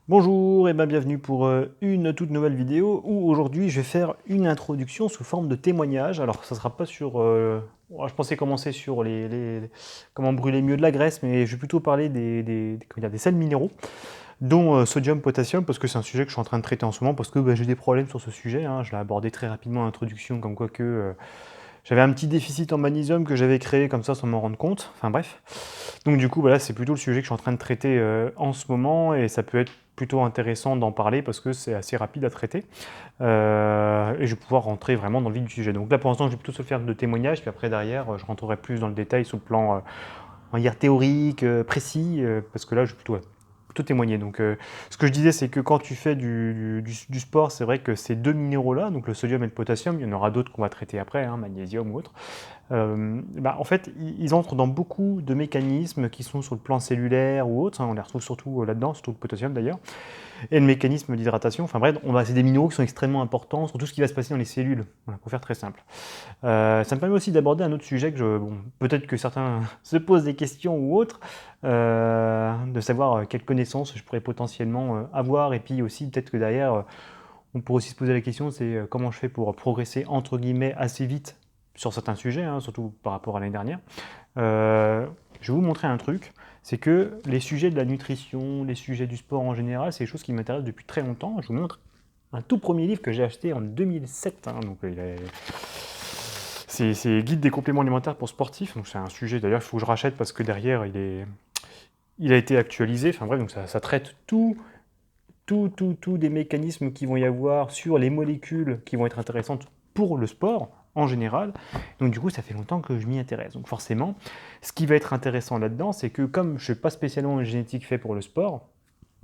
Bonjour et bienvenue pour une toute nouvelle vidéo où aujourd'hui je vais faire une introduction sous forme de témoignage. Alors ça sera pas sur... je pensais commencer sur comment brûler mieux de la graisse, mais je vais plutôt parler comment dire, des sels minéraux, dont sodium, potassium, parce que c'est un sujet que je suis en train de traiter en ce moment, parce que j'ai des problèmes sur ce sujet, hein. Je l'ai abordé très rapidement en introduction, comme quoi que j'avais un petit déficit en magnésium que j'avais créé comme ça sans m'en rendre compte, enfin bref. Donc du coup, voilà, c'est plutôt le sujet que je suis en train de traiter en ce moment, et ça peut être plutôt intéressant d'en parler parce que c'est assez rapide à traiter. Et je vais pouvoir rentrer vraiment dans le vif du sujet. Donc là, pour l'instant, je vais plutôt se faire de témoignages, puis après, derrière, je rentrerai plus dans le détail sur le plan, on va dire, théorique, précis, parce que là, je vais plutôt témoigner. Donc, ce que je disais, c'est que quand tu fais du sport, c'est vrai que ces deux minéraux-là, donc le sodium et le potassium, il y en aura d'autres qu'on va traiter après, hein, magnésium ou autre, en fait, ils entrent dans beaucoup de mécanismes qui sont sur le plan cellulaire ou autre, hein, on les retrouve surtout là-dedans, surtout le potassium d'ailleurs, et le mécanisme d'hydratation. Enfin bref, c'est des minéraux qui sont extrêmement importants sur tout ce qui va se passer dans les cellules, voilà, pour faire très simple. Ça me permet aussi d'aborder un autre sujet peut-être que certains se posent des questions ou autres, de savoir quelles connaissances je pourrais potentiellement avoir, et puis aussi peut-être que derrière, on pourrait aussi se poser la question, c'est comment je fais pour progresser entre guillemets assez vite sur certains sujets, hein, surtout par rapport à l'année dernière. Euh, je vais vous montrer un truc, c'est que les sujets de la nutrition, les sujets du sport en général, c'est des choses qui m'intéressent depuis très longtemps. Je vous montre un tout premier livre que j'ai acheté en 2007, hein, donc c'est Guide des compléments alimentaires pour sportifs. Donc c'est un sujet d'ailleurs il faut que je rachète parce que derrière il a été actualisé. Enfin bref, donc ça traite tout des mécanismes qui vont y avoir sur les molécules qui vont être intéressantes pour le sport en général. Donc du coup, ça fait longtemps que je m'y intéresse. Donc forcément, ce qui va être intéressant là-dedans, c'est que comme je ne suis pas spécialement une génétique fait pour le sport,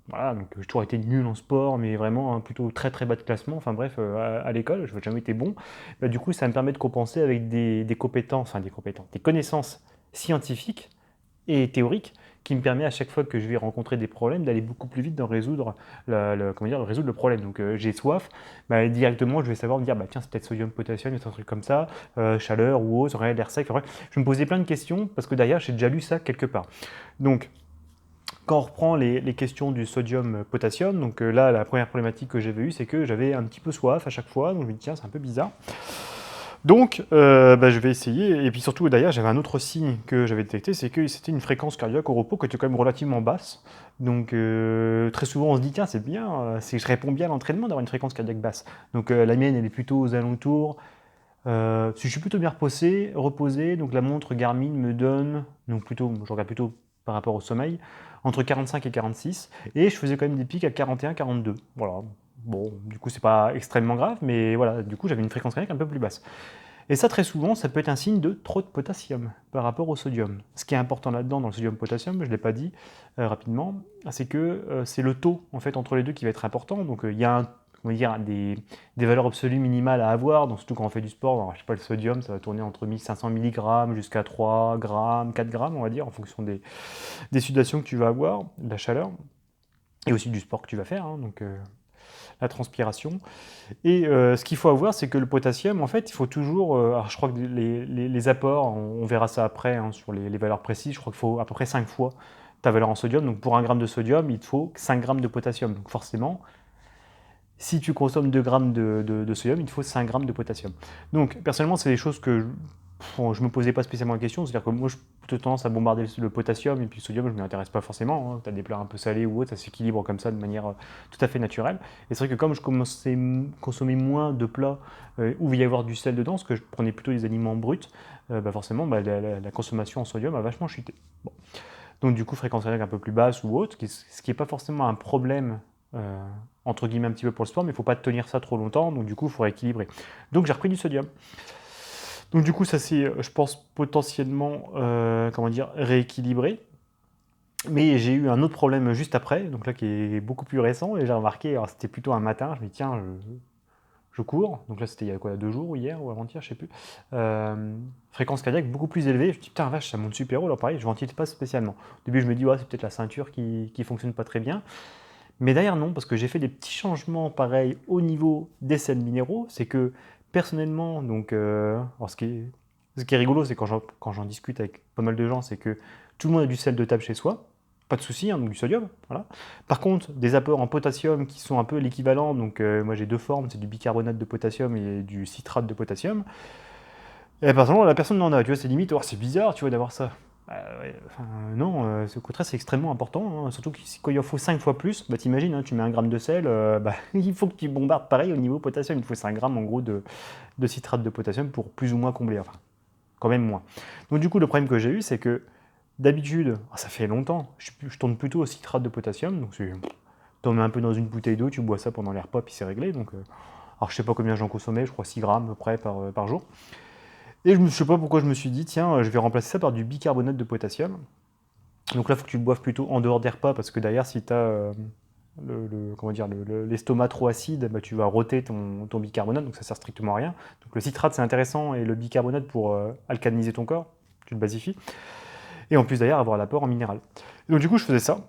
voilà, donc j'ai toujours été nul en sport, mais vraiment plutôt très très bas de classement, enfin bref, à l'école, je n'ai jamais été bon, du coup ça me permet de compenser avec des compétences, des connaissances scientifiques et théorique qui me permet à chaque fois que je vais rencontrer des problèmes d'aller beaucoup plus vite dans résoudre résoudre le problème. Donc j'ai soif, directement je vais savoir me dire tiens c'est peut-être sodium, potassium, c'est un truc comme ça, chaleur ou eau, ça aurait l'air sec. Enfin, bref, je me posais plein de questions parce que derrière j'ai déjà lu ça quelque part. Donc quand on reprend les questions du sodium-potassium, donc là la première problématique que j'avais eue c'est que j'avais un petit peu soif à chaque fois, donc je me dis tiens c'est un peu bizarre. Donc, je vais essayer. Et puis surtout, d'ailleurs, j'avais un autre signe que j'avais détecté, c'est que c'était une fréquence cardiaque au repos qui était quand même relativement basse. Donc, très souvent, on se dit, tiens, c'est bien, je réponds bien à l'entraînement d'avoir une fréquence cardiaque basse. Donc, la mienne, elle est plutôt aux alentours. Si je suis plutôt bien reposé, donc la montre Garmin me donne, donc plutôt, je regarde plutôt par rapport au sommeil, entre 45 et 46. Et je faisais quand même des pics à 41, 42. Voilà. Bon, du coup, c'est pas extrêmement grave, mais voilà, du coup, j'avais une fréquence cardiaque un peu plus basse. Et ça, très souvent, ça peut être un signe de trop de potassium par rapport au sodium. Ce qui est important là-dedans, dans le sodium-potassium, je ne l'ai pas dit rapidement, c'est que c'est le taux en fait, entre les deux qui va être important. Donc il y a on va dire, des valeurs absolues minimales à avoir, donc surtout quand on fait du sport. Alors, je sais pas, le sodium, ça va tourner entre 1500 mg jusqu'à 3 grammes, 4 grammes, on va dire, en fonction des sudations que tu vas avoir, de la chaleur, et aussi du sport que tu vas faire, hein, donc la transpiration. Et ce qu'il faut avoir, c'est que le potassium, en fait, il faut toujours. Alors je crois que les apports, on verra ça après hein, sur les valeurs précises, je crois qu'il faut à peu près 5 fois ta valeur en sodium. Donc pour 1 gramme de sodium, il te faut 5 grammes de potassium. Donc forcément, si tu consommes 2 grammes de sodium, il te faut 5 grammes de potassium. Donc personnellement, c'est des choses que je ne me posais pas spécialement la question. C'est-à-dire que moi, j'ai plutôt tendance à bombarder le potassium et puis le sodium, je ne m'y intéresse pas forcément. Hein. Tu as des plats un peu salés ou autre, ça s'équilibre comme ça de manière tout à fait naturelle. Et c'est vrai que comme je commençais consommer moins de plats où il y avoir du sel dedans, parce que je prenais plutôt des aliments bruts, forcément, la consommation en sodium a vachement chuté. Bon. Donc du coup, fréquence cardiaque un peu plus basse ou autre, ce qui n'est pas forcément un problème euh, entre guillemets un petit peu pour le sport, mais il ne faut pas tenir ça trop longtemps, donc du coup il faut rééquilibrer. Donc j'ai repris du sodium. Donc du coup ça c'est, je pense, potentiellement, rééquilibré. Mais j'ai eu un autre problème juste après, donc là qui est beaucoup plus récent, et j'ai remarqué, alors c'était plutôt un matin, je me dis tiens, je cours, donc là c'était il y a quoi, 2 jours, ou hier, ou avant-hier, je sais plus. Fréquence cardiaque beaucoup plus élevée, je me dis putain vache, ça monte super haut, alors pareil, je ne ventilais pas spécialement. Au début je me dis ouais, c'est peut-être la ceinture qui fonctionne pas très bien. Mais d'ailleurs non, parce que j'ai fait des petits changements pareils au niveau des sels minéraux. C'est que personnellement, donc, alors ce qui est rigolo, c'est quand j'en discute avec pas mal de gens, c'est que tout le monde a du sel de table chez soi. pas de souci, hein, donc du sodium, voilà. Par contre, des apports en potassium qui sont un peu l'équivalent, donc moi j'ai deux formes, c'est du bicarbonate de potassium et du citrate de potassium. Et par exemple, la personne n'en a, tu vois, c'est limite, oh, c'est bizarre, tu vois, d'avoir ça. Ouais, enfin, non, au contraire, c'est extrêmement important, hein, surtout que quand il en faut 5 fois plus, bah t'imagines, hein, tu mets 1 gramme de sel, bah, il faut que tu bombardes pareil au niveau potassium, il faut 5 grammes en gros de citrate de potassium pour plus ou moins combler, enfin, quand même moins. Donc du coup, le problème que j'ai eu, c'est que d'habitude, ça fait longtemps, je tourne plutôt au citrate de potassium, donc t'en mets un peu dans une bouteille d'eau, tu bois ça pendant les repas, puis c'est réglé, donc... alors je sais pas combien j'en consommais, je crois 6 grammes à peu près par jour. Et je sais pas pourquoi je me suis dit, tiens, je vais remplacer ça par du bicarbonate de potassium. Donc là, il faut que tu le boives plutôt en dehors des repas, parce que derrière, si tu as comment dire, l'estomac trop acide, bah, tu vas rôter ton bicarbonate, donc ça sert strictement à rien. Donc le citrate, c'est intéressant, et le bicarbonate pour alcaliniser ton corps, tu le basifies. Et en plus d'ailleurs, avoir l'apport en minéral. Et donc du coup, je faisais ça.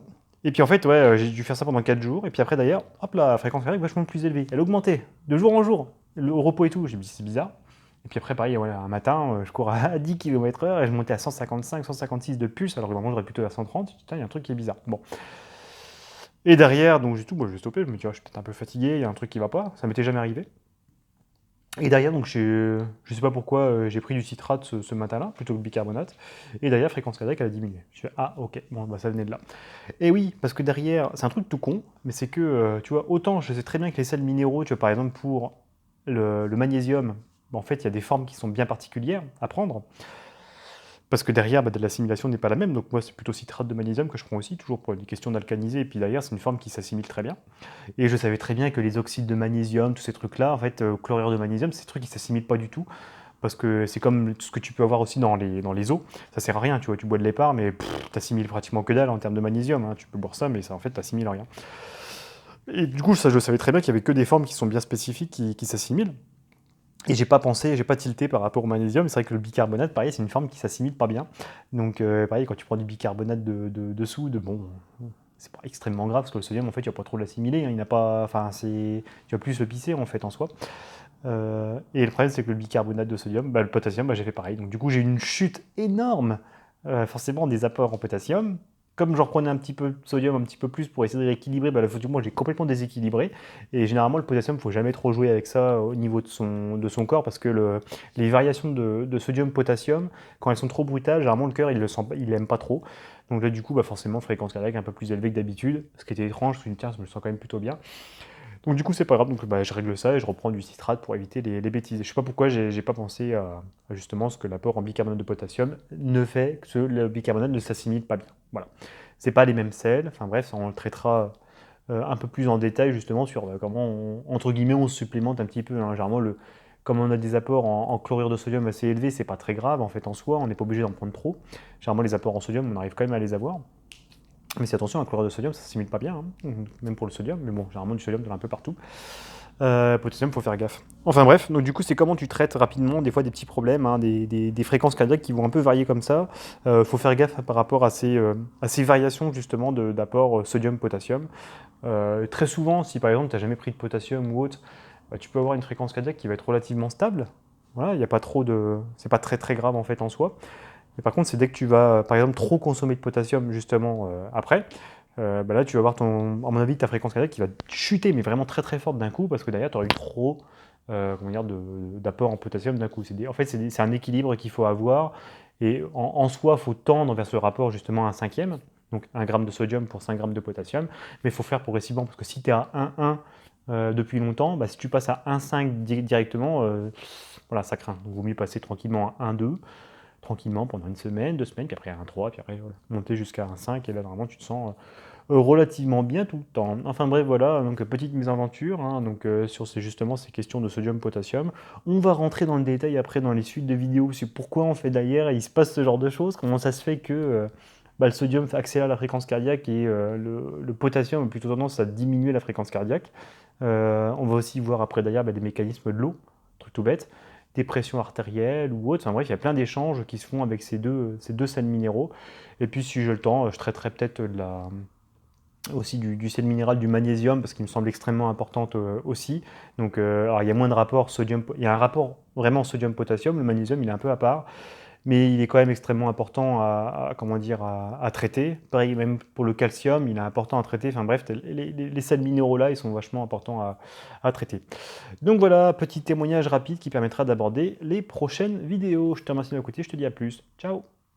Et puis en fait, ouais, j'ai dû faire ça pendant 4 jours. Et puis après d'ailleurs, hop, la fréquence cardiaque vachement plus élevée. Elle augmentait de jour en jour, au repos et tout. J'ai dit, c'est bizarre. Et puis après, pareil, ouais, un matin, je cours à 10 km/h et je montais à 155, 156 de pulse, alors que normalement, j'aurais plutôt à 130. Putain, il y a un truc qui est bizarre. Bon. Et derrière, donc j'ai tout, moi je vais stopper. Je me dis, oh, je suis peut-être un peu fatigué, il y a un truc qui va pas. Ça m'était jamais arrivé. Et derrière, donc, je sais pas pourquoi, j'ai pris du citrate ce matin-là, plutôt que le bicarbonate. Et derrière, fréquence cardiaque, elle a diminué. Je fais, ah, ok, bon, bah, ça venait de là. Et oui, parce que derrière, c'est un truc tout con, mais c'est que, tu vois, autant je sais très bien que les sels minéraux, tu vois, par exemple, pour le magnésium, bah, en fait, il y a des formes qui sont bien particulières à prendre. Parce que derrière, bah, l'assimilation n'est pas la même. Donc moi, c'est plutôt citrate de magnésium que je prends aussi, toujours pour des questions d'alcaniser. Et puis derrière, c'est une forme qui s'assimile très bien. Et je savais très bien que les oxydes de magnésium, tous ces trucs-là, en fait, chlorure de magnésium, c'est des trucs qui s'assimilent pas du tout. Parce que c'est comme tout ce que tu peux avoir aussi dans les eaux. Ça sert à rien, tu vois, tu bois de l'épar, mais t'assimiles pratiquement que dalle en termes de magnésium, hein. Tu peux boire ça, mais ça, en fait, t'assimiles rien. Et du coup, ça, je savais très bien qu'il y avait que des formes qui sont bien spécifiques qui s'assimilent. Et j'ai pas pensé, j'ai pas tilté par rapport au magnésium. C'est vrai que le bicarbonate, pareil, c'est une forme qui s'assimile pas bien. Donc, pareil, quand tu prends du bicarbonate de soude, bon, c'est pas extrêmement grave parce que le sodium, en fait, tu vas pas trop l'assimiler, hein. Il n'a pas, enfin, tu vas plus le pisser en fait en soi. Et le problème, c'est que le bicarbonate de sodium, bah, le potassium, bah, j'ai fait pareil. Donc, du coup, j'ai eu une chute énorme, forcément, des apports en potassium. Comme j'en reprenais un petit peu de sodium, un petit peu plus pour essayer de rééquilibrer, bah, moi j'ai complètement déséquilibré. Et généralement, le potassium, il ne faut jamais trop jouer avec ça au niveau de son corps parce que les variations de sodium-potassium, quand elles sont trop brutales, généralement le cœur il l'aime pas trop. Donc là, du coup, bah, forcément, fréquence cardiaque un peu plus élevée que d'habitude. Ce qui était étrange, je me tiens, je me sens quand même plutôt bien. Donc du coup, c'est pas grave, donc bah, je règle ça et je reprends du citrate pour éviter les bêtises. Je sais pas pourquoi j'ai pas pensé à justement ce que l'apport en bicarbonate de potassium ne fait que le bicarbonate ne s'assimile pas bien. Voilà. C'est pas les mêmes sels, enfin bref, on le traitera un peu plus en détail justement sur comment entre guillemets on se supplémente un petit peu, hein. Généralement, comme on a des apports en chlorure de sodium assez élevés, c'est pas très grave en fait en soi, on n'est pas obligé d'en prendre trop. Généralement les apports en sodium, on arrive quand même à les avoir. Mais c'est attention, un chlorure de sodium, ça ne s'assimile pas bien, hein, même pour le sodium, mais bon, généralement du sodium, tu en as un peu partout. Potassium, il faut faire gaffe. Enfin bref, donc du coup, c'est comment tu traites rapidement des fois des petits problèmes, hein, des fréquences cardiaques qui vont un peu varier comme ça. Il faut faire gaffe par rapport à ces variations justement d'apport sodium-potassium. Très souvent, si par exemple tu n'as jamais pris de potassium ou autre, bah, tu peux avoir une fréquence cardiaque qui va être relativement stable. Voilà, il n'y a pas trop de, c'est pas très très grave en fait en soi. Mais par contre, c'est dès que tu vas, par exemple, trop consommer de potassium, justement, après, bah là, tu vas avoir, à mon avis, ta fréquence cardiaque qui va chuter, mais vraiment très très forte d'un coup, parce que derrière, tu auras eu trop comment dire, d'apport en potassium d'un coup. En fait, c'est un équilibre qu'il faut avoir, et en soi, il faut tendre vers ce rapport, justement, à un cinquième, donc 1 gramme de sodium pour 5 grammes de potassium, mais il faut faire progressivement, parce que si tu es à 1,1 depuis longtemps, bah, si tu passes à 1,5 directement, voilà, ça craint. Donc, il vaut mieux passer tranquillement à 1,2 tranquillement pendant une semaine, 2 semaines, puis après un 3, puis après voilà, monter jusqu'à un 5, et là vraiment tu te sens relativement bien tout le temps. Enfin bref, voilà, donc petite mésaventure, hein, donc sur justement ces questions de sodium-potassium. On va rentrer dans le détail après dans les suites de vidéos, c'est pourquoi on fait d'ailleurs, il se passe ce genre de choses, comment ça se fait que le sodium accélère la fréquence cardiaque et le potassium a plutôt tendance à diminuer la fréquence cardiaque. On va aussi voir après d'ailleurs des mécanismes de l'eau, truc tout bête, des pressions artérielles ou autres. Enfin bref, il y a plein d'échanges qui se font avec ces deux sels minéraux. Et puis si j'ai le temps, je traiterai peut-être aussi du sel minéral du magnésium parce qu'il me semble extrêmement importante aussi. Donc alors il y a moins de rapports sodium, il y a un rapport vraiment sodium-potassium, le magnésium il est un peu à part. mais il est quand même extrêmement important comment dire, à traiter. Pareil, même pour le calcium, il est important à traiter. Enfin bref, les sels minéraux là, ils sont vachement importants à traiter. Donc voilà, petit témoignage rapide qui permettra d'aborder les prochaines vidéos. Je te remercie de m'écouter, je te dis à plus. Ciao!